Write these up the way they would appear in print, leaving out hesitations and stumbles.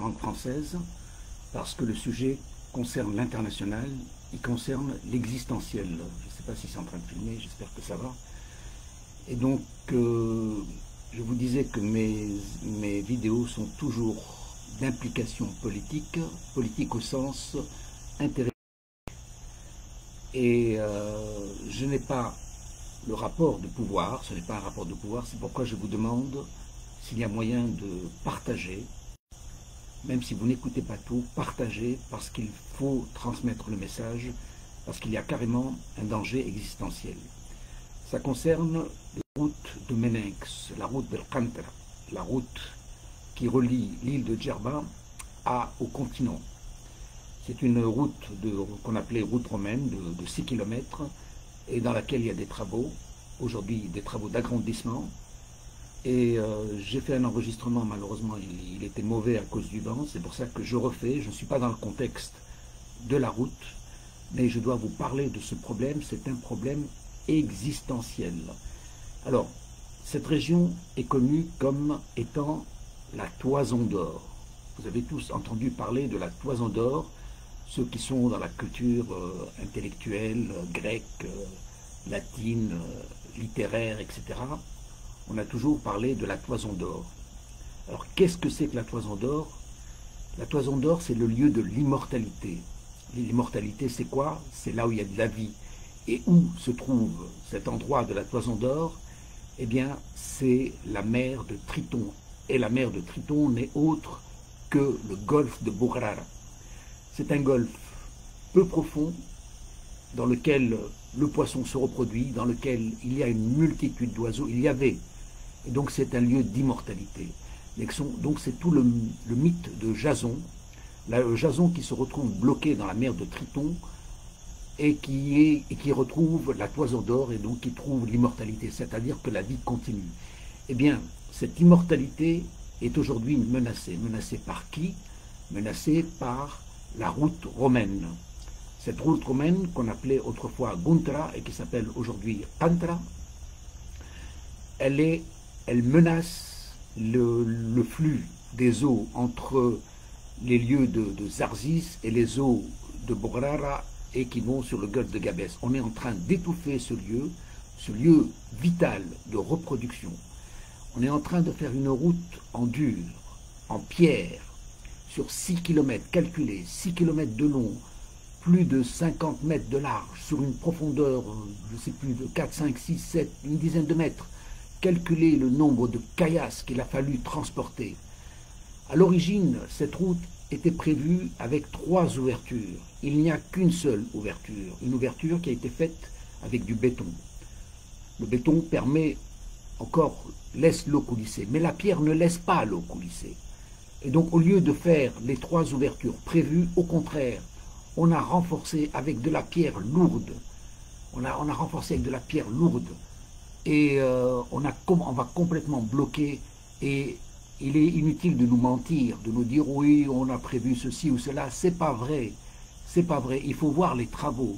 langue française, parce que le sujet concerne l'international, il concerne l'existentiel. Je ne sais pas si c'est en train de filmer, j'espère que ça va. Et donc, je vous disais que mes vidéos sont toujours d'implication politique, politique au sens intérêt. Et je n'ai pas le rapport de pouvoir, ce n'est pas un rapport de pouvoir, c'est pourquoi je vous demande s'il y a moyen de partager, même si vous n'écoutez pas tout, partagez, parce qu'il faut transmettre le message, parce qu'il y a carrément un danger existentiel. Ça concerne la route de Meninx, la route del Qantara, la route qui relie l'île de Djerba au continent. C'est une route qu'on appelait route romaine de 6 km et dans laquelle il y a des travaux, aujourd'hui des travaux d'agrandissement. Et j'ai fait un enregistrement, malheureusement il était mauvais à cause du vent, c'est pour ça que je refais, je ne suis pas dans le contexte de la route, mais je dois vous parler de ce problème, c'est un problème existentiel. Alors, cette région est connue comme étant la Toison d'Or. Vous avez tous entendu parler de la Toison d'Or, ceux qui sont dans la culture intellectuelle, grecque, latine, littéraire, etc. On a toujours parlé de la Toison d'Or. Alors, qu'est-ce que c'est que la Toison d'Or? La Toison d'Or, c'est le lieu de l'immortalité. L'immortalité, c'est quoi? C'est là où il y a de la vie. Et où se trouve cet endroit de la Toison d'Or? Eh bien, c'est la mer de Triton. Et la mer de Triton n'est autre que le golfe de Bograra. C'est un golfe peu profond, dans lequel le poisson se reproduit, dans lequel il y a une multitude d'oiseaux, il y avait. Et donc c'est un lieu d'immortalité. Donc c'est tout le mythe de Jason, Jason qui se retrouve bloqué dans la mer de Triton et qui retrouve la Toison d'Or et donc qui trouve l'immortalité, c'est-à-dire que la vie continue. Eh bien, cette immortalité est aujourd'hui menacée. Menacée par qui? Menacée par la route romaine. Cette route romaine qu'on appelait autrefois Guntra et qui s'appelle aujourd'hui Qantara, elle menace le flux des eaux entre les lieux de Zarzis et les eaux de Bograra et qui vont sur le golfe de Gabès. On est en train d'étouffer ce lieu vital de reproduction. On est en train de faire une route en dur, en pierre, sur 6 km calculés, 6 km de long, plus de 50 mètres de large, sur une profondeur, je ne sais plus, de 4, 5, 6, 7, une dizaine de mètres. Calculez le nombre de caillasses qu'il a fallu transporter. À l'origine, cette route était prévue avec 3 ouvertures. Il n'y a qu'une seule ouverture, une ouverture qui a été faite avec du béton. Le béton laisse l'eau coulisser, mais la pierre ne laisse pas l'eau coulisser. Et donc, au lieu de faire les 3 ouvertures prévues, au contraire, on a renforcé avec de la pierre lourde. On a renforcé avec de la pierre lourde. Et on va complètement bloquer. Et il est inutile de nous mentir, de nous dire oui, on a prévu ceci ou cela. C'est pas vrai. C'est pas vrai. Il faut voir les travaux.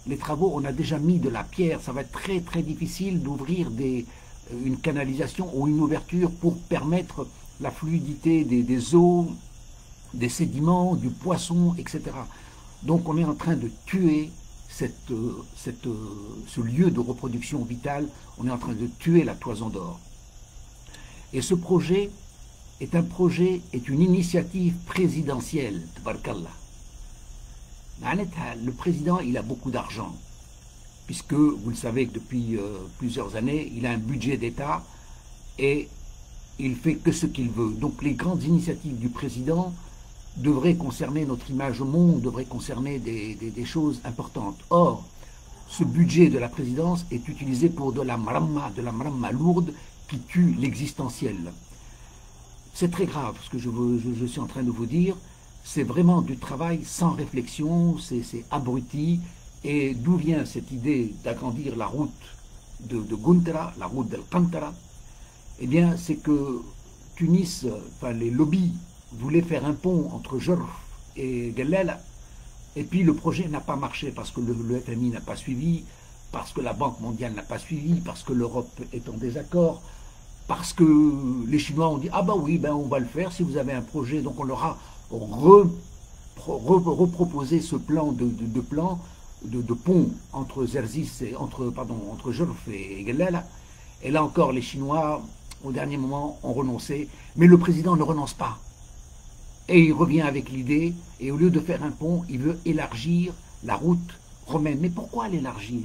Les travaux, on a déjà mis de la pierre. Ça va être très très difficile d'ouvrir une canalisation ou une ouverture pour permettre la fluidité des eaux, des sédiments, du poisson, etc. Donc on est en train de tuer ce lieu de reproduction vitale, on est en train de tuer la Toison d'Or. Et ce projet est une initiative présidentielle, tabarakallah. Le président, il a beaucoup d'argent, puisque vous le savez que depuis plusieurs années, il a un budget d'État et il fait que ce qu'il veut. Donc les grandes initiatives du président devraient concerner notre image au monde, devraient concerner des choses importantes. Or, ce budget de la présidence est utilisé pour de la mramma lourde qui tue l'existentiel. C'est très grave ce que je suis en train de vous dire. C'est vraiment du travail sans réflexion, c'est abruti. Et d'où vient cette idée d'agrandir la route de Guntra, la route del Qantara? Eh bien, c'est que Tunis, enfin les lobbies, voulaient faire un pont entre Jorf et Guellala, et puis le projet n'a pas marché parce que le FMI n'a pas suivi, parce que la Banque mondiale n'a pas suivi, parce que l'Europe est en désaccord. parce que les Chinois ont dit « Ah bah oui, ben on va le faire si vous avez un projet ». Donc on leur a reproposé ce plan de pont entre Zerzis et entre Jorf et Guelala. Et là encore, les Chinois, au dernier moment, ont renoncé. Mais le président ne renonce pas. Et il revient avec l'idée, et au lieu de faire un pont, il veut élargir la route romaine. Mais pourquoi l'élargir?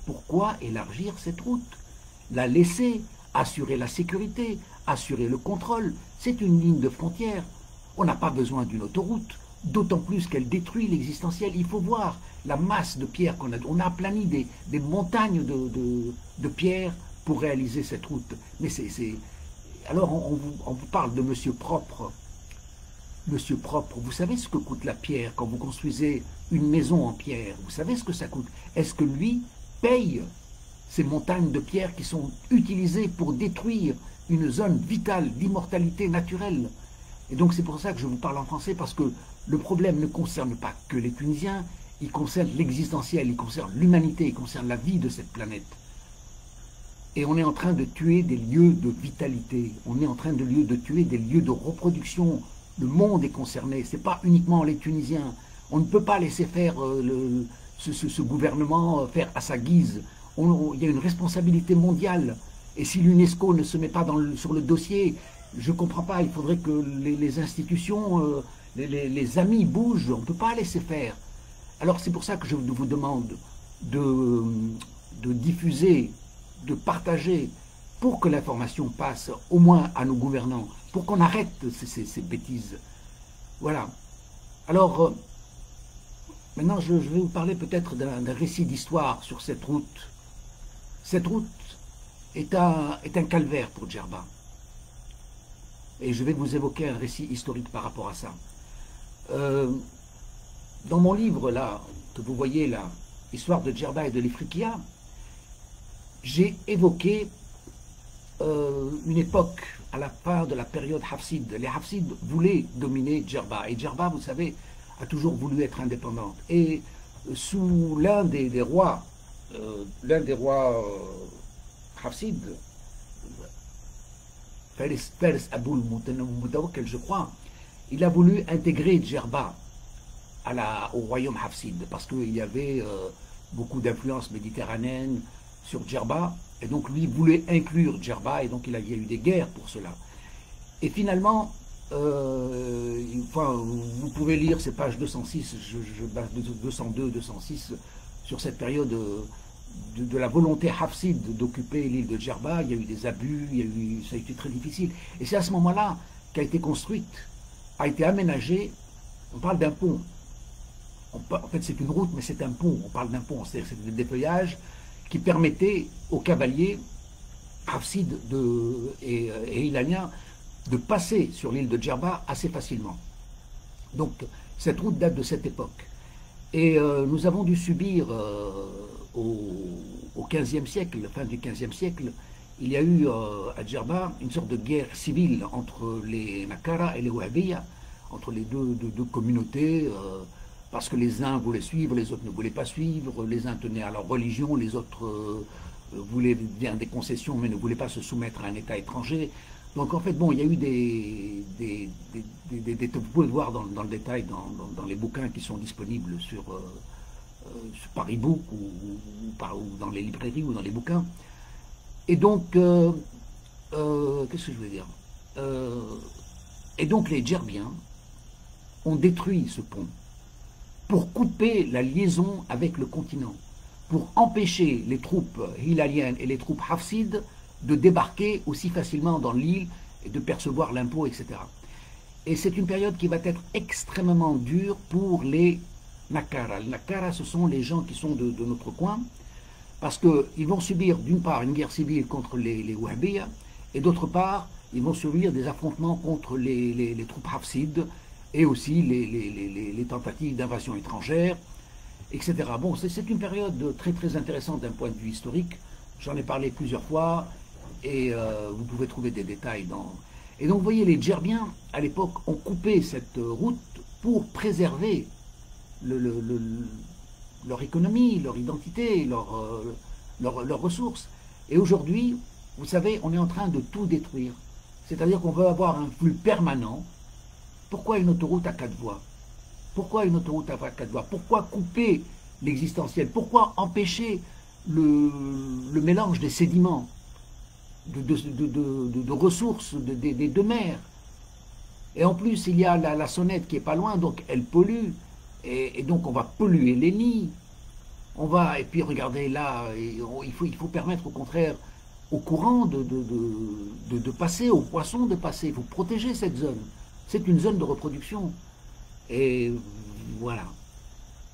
Pourquoi élargir cette route? La laisser, assurer la sécurité, assurer le contrôle. C'est une ligne de frontière. On n'a pas besoin d'une autoroute, d'autant plus qu'elle détruit l'existentiel. Il faut voir la masse de pierres qu'on a. On a aplani des montagnes de pierres pour réaliser cette route. Mais alors on vous parle de Monsieur Propre. Monsieur Propre, vous savez ce que coûte la pierre quand vous construisez une maison en pierre? Vous savez ce que ça coûte? Est-ce que lui paye ces montagnes de pierres qui sont utilisées pour détruire une zone vitale d'immortalité naturelle? Et donc c'est pour ça que je vous parle en français, parce que le problème ne concerne pas que les Tunisiens, il concerne l'existentiel, il concerne l'humanité, il concerne la vie de cette planète. Et on est en train de tuer des lieux de vitalité, on est en train de tuer des lieux de reproduction. Le monde est concerné, ce n'est pas uniquement les Tunisiens. On ne peut pas laisser faire ce gouvernement faire à sa guise. Il y a une responsabilité mondiale. Et si l'UNESCO ne se met pas sur le dossier, je ne comprends pas. Il faudrait que les institutions, les amis bougent. On ne peut pas laisser faire. Alors c'est pour ça que je vous demande de diffuser, de partager, pour que l'information passe au moins à nos gouvernants, pour qu'on arrête ces bêtises. Voilà. Alors, maintenant je vais vous parler peut-être d'un récit d'histoire sur cette route. Cette route est un calvaire pour Djerba. Et je vais vous évoquer un récit historique par rapport à ça. Dans mon livre, là, que vous voyez là, Histoire de Djerba et de l'Ifriqiya, j'ai évoqué une époque à la fin de la période Hafside. Les Hafsides voulaient dominer Djerba. Et Djerba, vous savez, a toujours voulu être indépendante. Et sous l'un des rois Hafsides, Fers Aboul Moutawakel, je crois, il a voulu intégrer Djerba au royaume Hafside, parce qu'il y avait beaucoup d'influence méditerranéenne sur Djerba, et donc lui voulait inclure Djerba, et donc il y a eu des guerres pour cela. Et finalement, vous pouvez lire ces pages 206, 202, 206, sur cette période de la volonté hafside d'occuper l'île de Djerba. Il y a eu des abus, ça a été très difficile. Et c'est à ce moment-là qu'a été construite, a été aménagée, on parle d'un pont. En fait, c'est une route, mais c'est un pont. On parle d'un pont, c'est-à-dire c'est des dépeuillages qui permettaient aux cavaliers hafsides et ilaniens de passer sur l'île de Djerba assez facilement. Donc, cette route date de cette époque. Et nous avons dû subir au XVe siècle, fin du XVe siècle, il y a eu à Djerba une sorte de guerre civile entre les Nakara et les Wahhabiyya, entre les deux communautés, parce que les uns voulaient suivre, les autres ne voulaient pas suivre, les uns tenaient à leur religion, les autres voulaient bien des concessions mais ne voulaient pas se soumettre à un État étranger. Donc en fait, bon, il y a eu vous pouvez le voir dans le détail dans les bouquins qui sont disponibles sur Paribook ou dans les librairies ou dans les bouquins. Et donc, qu'est-ce que je veux dire et donc les Djerbiens ont détruit ce pont pour couper la liaison avec le continent, pour empêcher les troupes hilaliennes et les troupes hafsides de débarquer aussi facilement dans l'île et de percevoir l'impôt, etc. Et c'est une période qui va être extrêmement dure pour les Nakara. Les Nakara, ce sont les gens qui sont de notre coin, parce qu'ils vont subir d'une part une guerre civile contre les Wahhabiyya, et d'autre part, ils vont subir des affrontements contre les troupes hafsides, et aussi les tentatives d'invasion étrangère, etc. Bon, c'est une période très très intéressante d'un point de vue historique. J'en ai parlé plusieurs fois, et vous pouvez trouver des détails dans... Et donc vous voyez, les Djerbiens, à l'époque, ont coupé cette route pour préserver leur économie, leur identité, leurs ressources. Et aujourd'hui, Vous savez, on est en train de tout détruire. C'est-à-dire qu'on veut avoir un flux permanent. Pourquoi une autoroute à 4 voies? Pourquoi une autoroute à 4 voies? Pourquoi couper l'existentiel? Pourquoi empêcher le mélange des sédiments, de ressources des deux mers? Et en plus, il y a la Sonnette qui est pas loin, donc elle pollue. Et donc on va polluer les nids. Et puis regardez là, il faut permettre au contraire au courant de passer, aux poissons de passer. Il faut protéger cette zone. C'est une zone de reproduction. Et voilà.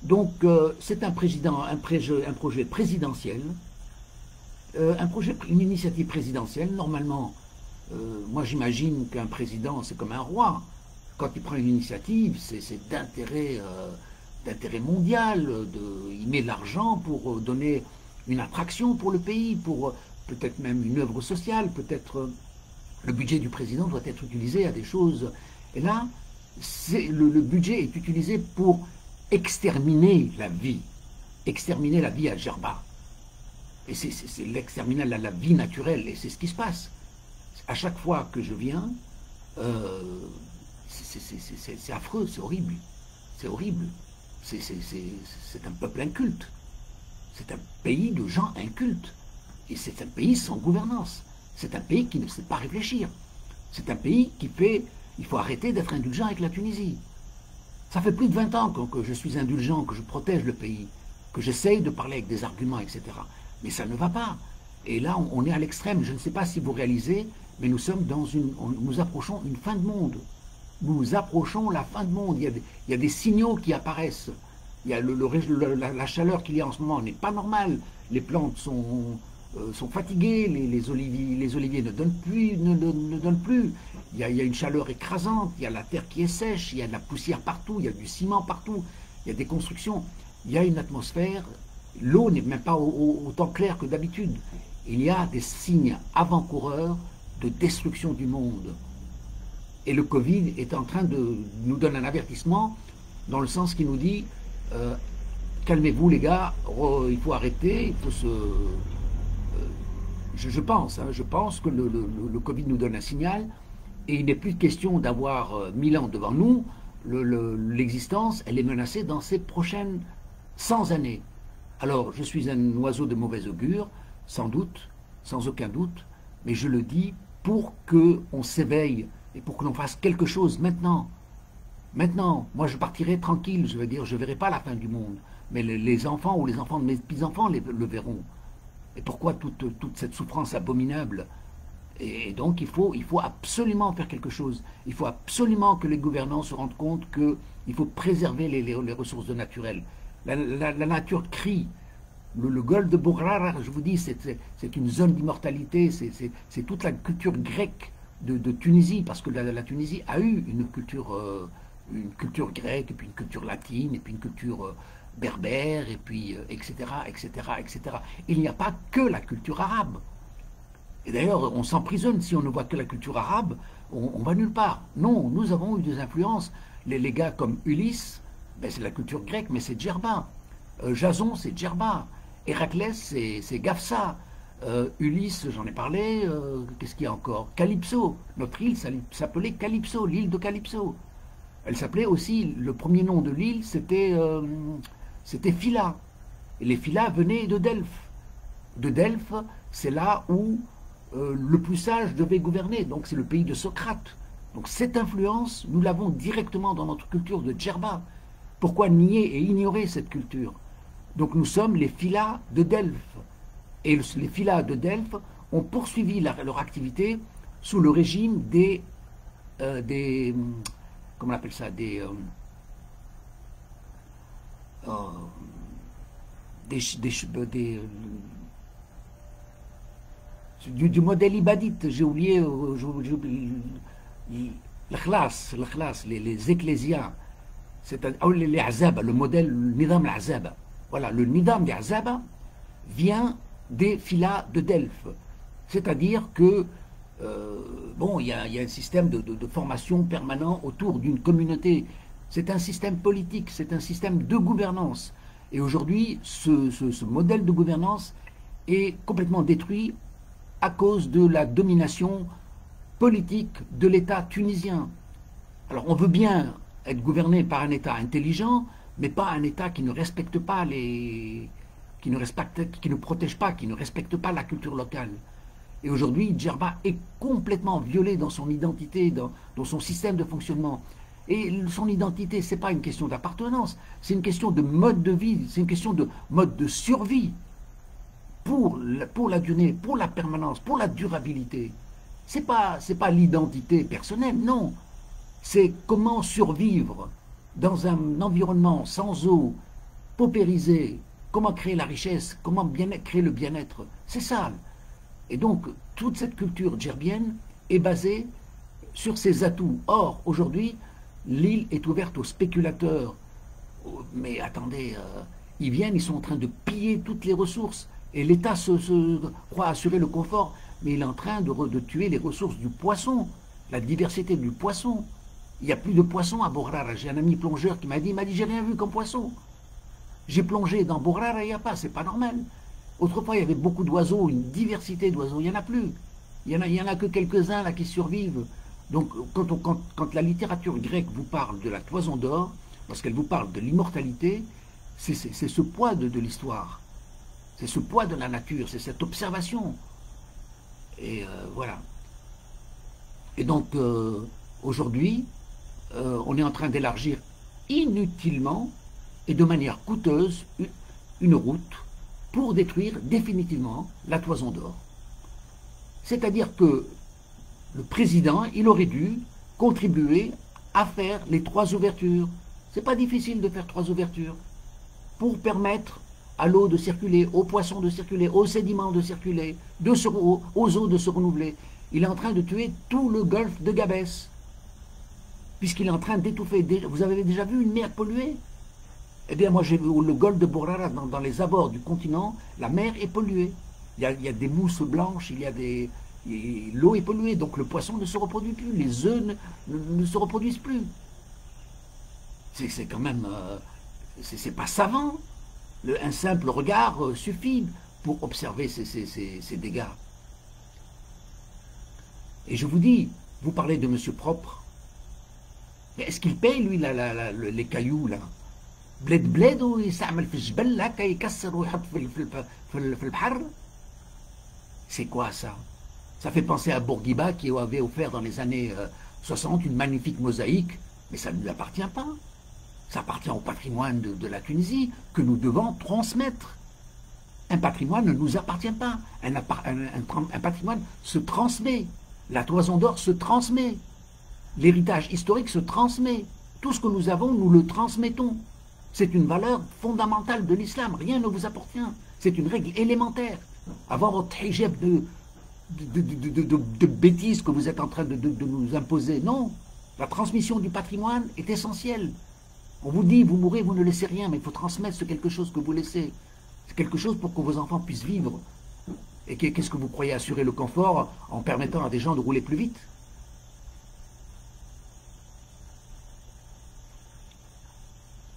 Donc c'est un projet présidentiel, une initiative présidentielle. Normalement, moi j'imagine qu'un président c'est comme un roi. Quand il prend une initiative, c'est d'intérêt mondial. Il met de l'argent pour donner une attraction pour le pays, pour peut-être même une œuvre sociale. Peut-être le budget du président doit être utilisé à des choses. Et là, le budget est utilisé pour exterminer la vie à Djerba. Et c'est l'exterminer la vie naturelle, et c'est ce qui se passe. À chaque fois que je viens, c'est affreux, c'est horrible. C'est horrible. C'est un peuple inculte. C'est un pays de gens incultes. Et c'est un pays sans gouvernance. C'est un pays qui ne sait pas réfléchir. C'est un pays qui fait... Il faut arrêter d'être indulgent avec la Tunisie. Ça fait plus de 20 ans que je suis indulgent, que je protège le pays, que j'essaye de parler avec des arguments, etc. Mais ça ne va pas. Et là, on est à l'extrême. Je ne sais pas si vous réalisez, mais nous sommes nous approchons une fin de monde. Nous approchons la fin de monde. Il y a des signaux qui apparaissent. Il y a la chaleur qu'il y a en ce moment n'est pas normale. Les plantes sont fatiguées, les oliviers ne donnent plus. Il y a une chaleur écrasante, il y a la terre qui est sèche, il y a de la poussière partout, il y a du ciment partout, il y a des constructions. Il y a une atmosphère, l'eau n'est même pas autant claire que d'habitude. Il y a des signes avant-coureurs de destruction du monde. Et le Covid est en train de nous donner un avertissement dans le sens qui nous dit calmez-vous les gars, il faut arrêter, il faut se... je pense que le Covid nous donne un signal et il n'est plus question d'avoir 1000 ans devant nous. L'existence, elle est menacée dans ces prochaines 100 années. Alors, je suis un oiseau de mauvais augure, sans doute, sans aucun doute, mais je le dis pour qu'on s'éveille et pour que l'on fasse quelque chose maintenant. Maintenant, moi je partirai tranquille, je veux dire, je ne verrai pas la fin du monde, mais les enfants ou les enfants de mes petits-enfants le verront. Et pourquoi toute cette souffrance abominable? Et donc il faut absolument faire quelque chose. Il faut absolument que les gouvernants se rendent compte qu'il faut préserver les ressources naturelles. La nature crie. Le golfe de Bourrara, je vous dis, c'est une zone d'immortalité, c'est toute la culture grecque de Tunisie, parce que la Tunisie a eu une culture grecque, et puis une culture latine, et puis une culture berbère, et puis etc., etc., etc. Il n'y a pas que la culture arabe. Et d'ailleurs, on s'emprisonne si on ne voit que la culture arabe, on va nulle part. Non, nous avons eu des influences. Les gars comme Ulysse, ben c'est la culture grecque, mais c'est Djerba. Jason, c'est Djerba. Héraclès, c'est Gafsa. Ulysse, j'en ai parlé. Qu'est-ce qu'il y a encore? Calypso. Notre île s'appelait Calypso, l'île de Calypso. Elle s'appelait aussi, le premier nom de l'île, c'était Phila. Et les Philas venaient de Delphes. De Delphes, c'est là où le plus sage devait gouverner. Donc c'est le pays de Socrate. Donc cette influence, nous l'avons directement dans notre culture de Djerba. Pourquoi nier et ignorer cette culture? Donc nous sommes les Philas de Delphes. Et les Philas de Delphes ont poursuivi leur activité sous le régime des comment on appelle ça, du modèle ibadite, j'ai oublié, les ecclésias, les azaba, le modèle, le nidam al-azaba. Voilà, le nidam al-azaba vient des Philas de Delphes. C'est-à-dire que, bon, il y a un système de formation permanent autour d'une communauté. C'est un système politique, c'est un système de gouvernance. Et aujourd'hui, ce modèle de gouvernance est complètement détruit à cause de la domination politique de l'État tunisien. Alors on veut bien être gouverné par un État intelligent, mais pas un État qui ne respecte pas qui ne protège pas, qui ne respecte pas la culture locale. Et aujourd'hui, Djerba est complètement violé dans son identité, dans son système de fonctionnement. Et son identité, ce n'est pas une question d'appartenance, c'est une question de mode de vie, c'est une question de mode de survie pour la durée, pour la permanence, pour la durabilité. Ce n'est pas l'identité personnelle, non. C'est comment survivre dans un environnement sans eau, paupérisé, comment créer la richesse, comment créer le bien-être. C'est ça. Et donc, toute cette culture djerbienne est basée sur ses atouts. Or, aujourd'hui, l'île est ouverte aux spéculateurs. Mais attendez, ils viennent, ils sont en train de piller toutes les ressources. Et l'État se croit assurer le confort, mais il est en train de tuer les ressources du poisson, la diversité du poisson. Il n'y a plus de poissons à Bograra. J'ai un ami plongeur qui m'a dit, j'ai rien vu comme poisson. J'ai plongé dans Bograra, il n'y a pas, c'est pas normal. Autrefois, il y avait beaucoup d'oiseaux, une diversité d'oiseaux, il n'y en a plus. Il n'y en a que quelques-uns là qui survivent. Donc, quand la littérature grecque vous parle de la toison d'or, lorsqu'elle vous parle de l'immortalité, c'est ce poids de l'histoire. C'est ce poids de la nature, c'est cette observation. Et voilà. Et donc, aujourd'hui, on est en train d'élargir inutilement et de manière coûteuse une route pour détruire définitivement la toison d'or. C'est-à-dire que le président, il aurait dû contribuer à faire les 3 ouvertures. C'est pas difficile de faire 3 ouvertures pour permettre à l'eau de circuler, aux poissons de circuler, aux sédiments de circuler, aux eaux de se renouveler. Il est en train de tuer tout le golfe de Gabès, puisqu'il est en train d'étouffer. Vous avez déjà vu une mer polluée? Eh bien, moi, j'ai vu le golfe de Bograra, dans les abords du continent, la mer est polluée. Il y a des mousses blanches, l'eau est polluée, donc le poisson ne se reproduit plus, les œufs ne se reproduisent plus. C'est quand même... c'est pas savant. Un simple regard suffit pour observer ces dégâts. Et je vous dis, vous parlez de Monsieur Propre, mais est-ce qu'il paye, lui, les cailloux, là? bled ou يستعمل في الجبل هكا يكسر ويحط في البحر. C'est quoi ça? Ça fait penser à Bourguiba qui avait offert dans les années 60 une magnifique mosaïque, mais ça ne lui appartient pas. Ça appartient au patrimoine de la Tunisie que nous devons transmettre. Un patrimoine ne nous appartient pas. Un patrimoine se transmet. La toison d'or se transmet. L'héritage historique se transmet. Tout ce que nous avons, nous le transmettons. C'est une valeur fondamentale de l'islam. Rien ne vous appartient. C'est une règle élémentaire. Avoir votre hijab de bêtises que vous êtes en train de nous imposer. Non. La transmission du patrimoine est essentielle. On vous dit, vous mourrez, vous ne laissez rien, mais il faut transmettre ce quelque chose que vous laissez. C'est quelque chose pour que vos enfants puissent vivre. Et qu'est-ce que vous croyez assurer le confort en permettant à des gens de rouler plus vite?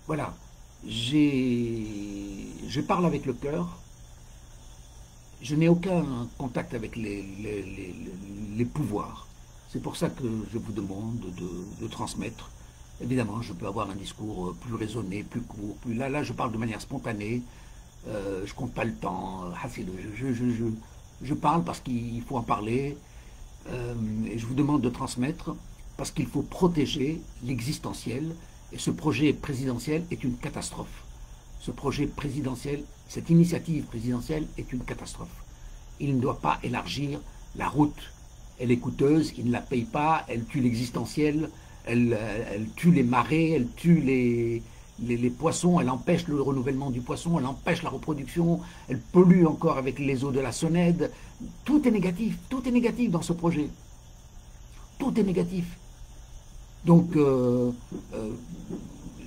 Voilà. Je parle avec le cœur. Je n'ai aucun contact avec les pouvoirs. C'est pour ça que je vous demande de transmettre. Évidemment, je peux avoir un discours plus raisonné, plus court. Là, je parle de manière spontanée. Je ne compte pas le temps. Je parle parce qu'il faut en parler. Et je vous demande de transmettre parce qu'il faut protéger l'existentiel. Et ce projet présidentiel est une catastrophe. Ce projet présidentiel, cette initiative présidentielle est une catastrophe. Il ne doit pas élargir la route. Elle est coûteuse, il ne la paye pas, elle tue l'existentiel, elle tue les marées, elle tue les poissons, elle empêche le renouvellement du poisson, elle empêche la reproduction, elle pollue encore avec les eaux de la Sonède. Tout est négatif dans ce projet. Tout est négatif. Donc,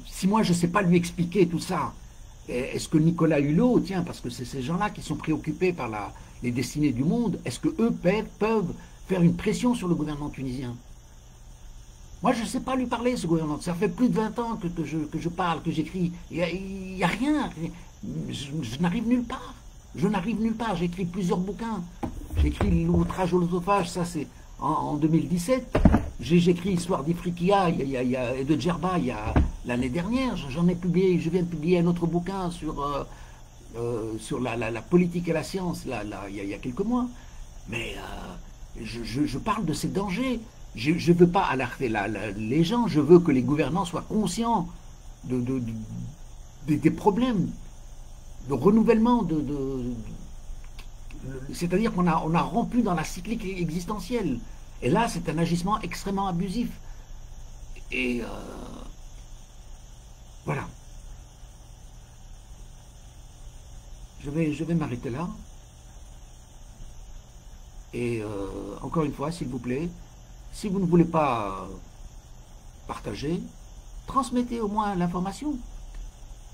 si moi je ne sais pas lui expliquer tout ça, est-ce que Nicolas Hulot, tiens, parce que c'est ces gens-là qui sont préoccupés par les destinées du monde, est-ce qu'eux peuvent faire une pression sur le gouvernement tunisien? Moi, je ne sais pas lui parler, ce gouvernement. Ça fait plus de 20 ans que je parle, que j'écris. Il n'y a rien. Je n'arrive nulle part. Je n'arrive nulle part. J'ai écrit plusieurs bouquins. J'ai écrit L'outrage aux l'osophage, ça c'est en 2017. J'ai écrit Histoire d'Ifriqiya et de Djerba l'année dernière. J'en ai publié, je viens de publier un autre bouquin sur la politique et la science il y a quelques mois. Mais je parle de ces dangers. Je ne veux pas alerter les gens, je veux que les gouvernants soient conscients des problèmes de renouvellement, c'est-à-dire qu'on a rompu dans la cyclique existentielle. Et là, c'est un agissement extrêmement abusif. Et voilà. Je vais m'arrêter là. Et encore une fois, s'il vous plaît, si vous ne voulez pas partager, transmettez au moins l'information.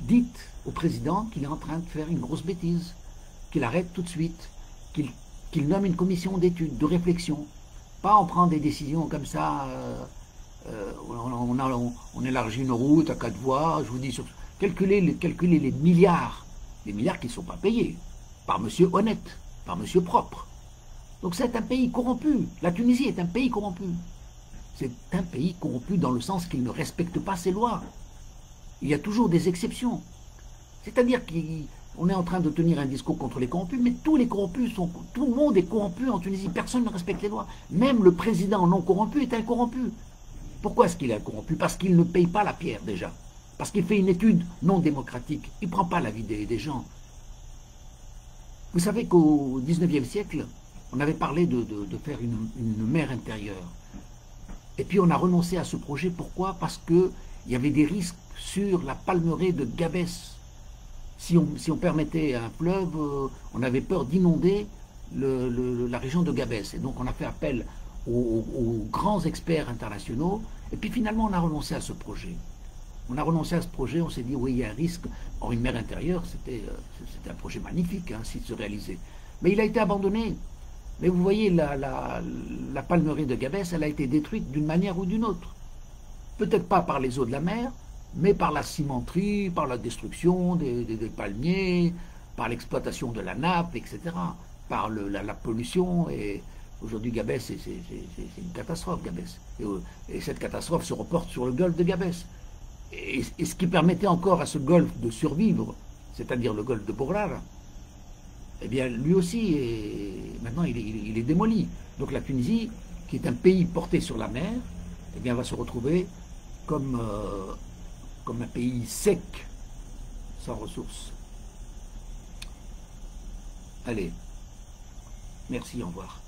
Dites au président qu'il est en train de faire une grosse bêtise, qu'il arrête tout de suite, qu'il nomme une commission d'études, de réflexion. Pas on prend des décisions comme ça, on élargit une route à 4 voies, je vous dis, calculez les milliards qui ne sont pas payés, par monsieur honnête, par monsieur propre. Donc c'est un pays corrompu, la Tunisie est un pays corrompu. C'est un pays corrompu dans le sens qu'il ne respecte pas ses lois. Il y a toujours des exceptions. C'est-à-dire qu'on est en train de tenir un discours contre les corrompus, mais tous les corrompus tout le monde est corrompu en Tunisie, personne ne respecte les lois. Même le président non corrompu est un corrompu. Pourquoi est-ce qu'il est un corrompu? Parce qu'il ne paye pas la pierre déjà. Parce qu'il fait une étude non démocratique. Il ne prend pas l'avis des gens. Vous savez qu'au XIXe siècle, on avait parlé de faire une mer intérieure. Et puis on a renoncé à ce projet. Pourquoi? Parce qu'il y avait des risques sur la palmeraie de Gabès. Si on permettait un fleuve, on avait peur d'inonder la région de Gabès. Et donc on a fait appel aux grands experts internationaux. Et puis finalement on a renoncé à ce projet. On a renoncé à ce projet, on s'est dit oui, il y a un risque. Or une mer intérieure, c'était un projet magnifique hein, s'il se réalisait. Mais il a été abandonné. Mais vous voyez, la palmeraie de Gabès, elle a été détruite d'une manière ou d'une autre. Peut-être pas par les eaux de la mer, mais par la cimenterie, par la destruction des palmiers, par l'exploitation de la nappe, etc. Par la pollution. Et aujourd'hui, Gabès, c'est une catastrophe, Gabès. Et cette catastrophe se reporte sur le golfe de Gabès. Et ce qui permettait encore à ce golfe de survivre, c'est-à-dire le golfe de Bourrara, eh bien, lui aussi, maintenant, il est démoli. Donc la Tunisie, qui est un pays porté sur la mer, eh bien, va se retrouver comme un pays sec, sans ressources. Allez, merci, au revoir.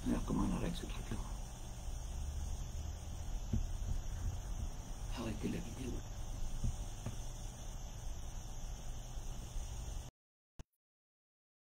Alors, comment on arrête ce truc-là? Arrêtez la vidéo.